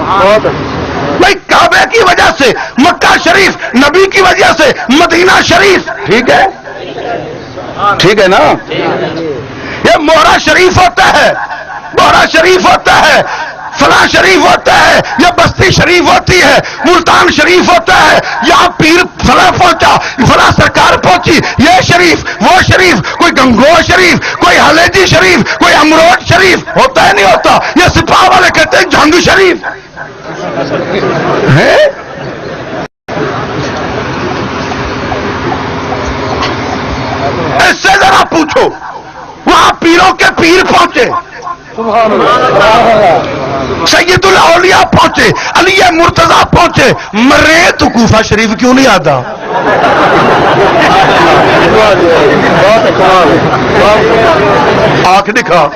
بھائی کعبے کی وجہ سے، مکہ شریف نبی کی وجہ سے، مدینہ شریف، ٹھیک ہے ٹھیک ہے نا؟ یہ موہرا شریف ہوتا ہے، موہرا شریف ہوتا ہے، فلاں شریف ہوتا ہے، یا بستی شریف ہوتی ہے، ملتان شریف ہوتا ہے، یہاں پیر فلاں پہنچا، فلاں سرکار پہنچی، یہ شریف وہ شریف، کوئی گنگو شریف، کوئی حلیجی شریف، کوئی امروٹ شریف، ہوتا ہے نہیں ہوتا؟ یہ سپاہ والے کہتے ہیں جھنگ شریف ہے۔ اس سے ذرا پوچھو، وہاں پیروں کے پیر پہنچے، سید الاولیاء پہنچے، علی مرتضی پہنچے، مرے تو کوفہ شریف کیوں نہیں آتا؟ آنکھ دکھا۔